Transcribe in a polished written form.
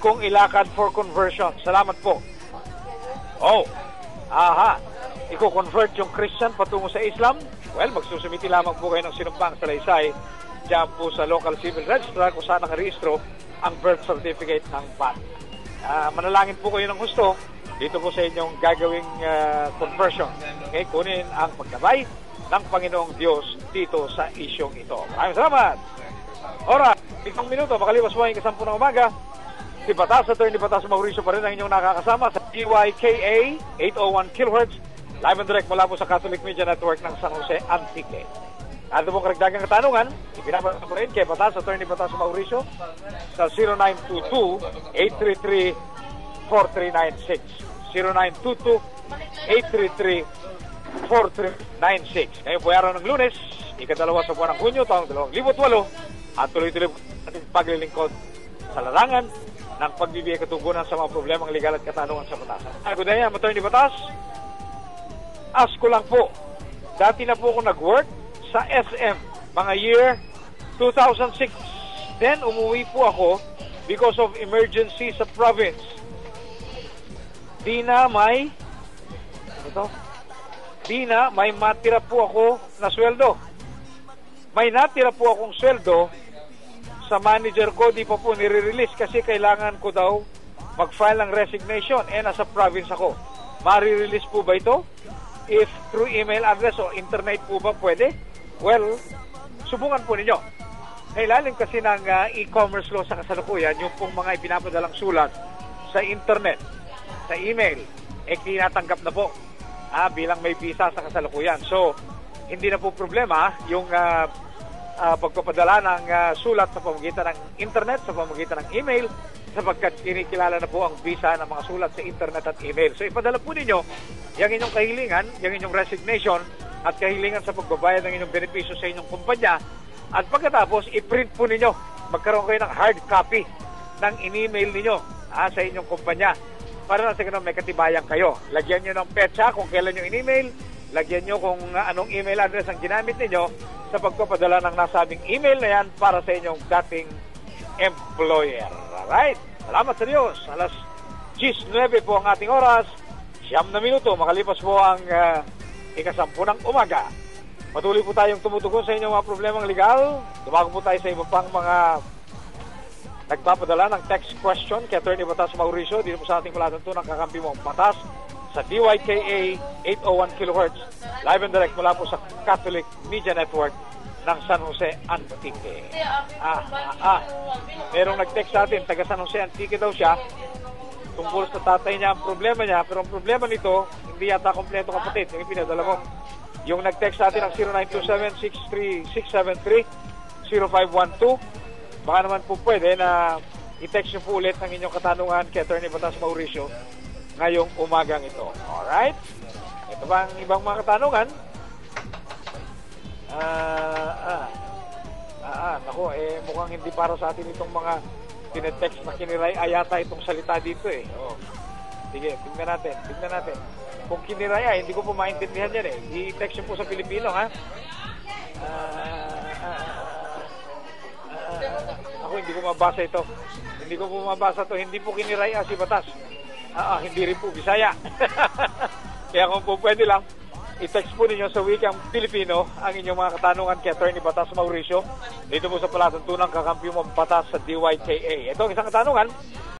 kong ilakad for conversion. Salamat po. Oh, aha. Iko-convert yung Christian patungo sa Islam? Well, magsusumiti lamang po kayo ng sinumpang salaysay diyan po sa local civil registrar kung saan nakarehistro ang birth certificate ng bata. Manalangin po kayo ng gusto dito po sa inyong gagawing conversion. Okay, kunin ang pagkabay ng Panginoong Diyos dito sa isyong ito. Maraming salamat. Ora, 5 minuto, makalipas po ang 10 ng umaga. Si Batas, Attorney Batas Mauricio pa rin ang inyong nakakasama sa DYKA 801 kHz live and direct mula po sa Catholic Media Network ng San Jose Antique. Ano pong karagdagang katanungan, ipinapasa po rin kay Batas, Attorney Batas Mauricio sa 0922-833-4396. 0922-833-4396. Ngayon po araw ng Lunes, ikadalawa sa buwan ng Hunyo, taong 2008, at tuloy-tuloy ating paglilingkod sa larangan ng pagbibigay katugunan sa mga problemang legal at katanungan sa batasan. Good day, Attorney Batas. Ask ko lang po, dati na po ako nag-work sa SM, mga year 2006. Then, umuwi po ako because of emergency sa province. Di na may matira po ako na sweldo. May natira po akong sweldo sa manager ko, di pa po nire-release kasi kailangan ko daw mag-file ng resignation. Nasa province ako. Mari-release po ba ito? If through email address o internet po ba pwede? Well, subukan po ninyo. Kailalim kasi ng e-commerce law sa kasalukuyan, yung pong mga ipinapadalang sulat sa internet, sa email, tinatanggap na po bilang may visa sa kasalukuyan. So, hindi na po problema yung pagpapadala ng sulat sa pamamagitan ng internet, sa pamamagitan ng email, sapagkat kinikilala na po ang visa ng mga sulat sa internet at email. So, ipadala po ninyo yung inyong kahilingan, yung inyong resignation, at kahilingan sa pagbabayad ng inyong benepisyo sa inyong kumpanya. At pagkatapos, i-print po ninyo. Magkaroon kayo ng hard copy ng in-email ninyo sa inyong kumpanya. Para na sa ganun may katibayan kayo. Lagyan nyo ng petsa kung kailan nyo in-email. Lagyan nyo kung anong email address ang ginamit ninyo sa pagpapadala ng nasabing email na yan para sa inyong dating employer. Alright? Salamat sa Diyos. Alas 19 po ang ating oras. 9 na minuto. Makalipas po ang 10 ng umaga. Patuloy po tayong tumutugon sa inyong mga problemang legal. Dumago po tayo sa iba pang mga nagpapadala ng text question kay Attorney Batas Mauricio dito po sa ating palatuntunan ng kakampi mong Batas sa DYKA 801 kHz live and direct mula po sa Catholic Media Network ng San Jose Antique. Merong nag-text sa atin, taga San Jose Antique daw siya, tungkol sa tatay niya ang problema niya, pero ang problema nito hindi yata kompleto kapatid. Yung pinadala ko, yung nag-text sa atin ang 0927-63673-0512. Baka naman po pwede na i-text niyo po ulit ang inyong katanungan kay Attorney Batas Mauricio ngayong umagang ito. Alright? Ito ba ang ibang mga katanungan? Naku, mukhang hindi para sa atin itong mga tinetext na kiniray ayata itong salita dito eh. Oh. Sige, tingnan natin. Kung kiniray hindi ko po maintindihan yan eh. I-text nyo po sa Pilipino, ha? Ako, hindi ko mabasa ito. Hindi ko po mabasa ito. Hindi po kiniray si Batas. Hindi rin po Bisaya. Kaya kung po pwede lang, i-text po ninyo sa wikang Pilipino ang inyong mga katanungan kay Attorney Batas Mauricio dito po sa palatuntunan kakampi mong Batas sa DYKA. Ito ang isang katanungan.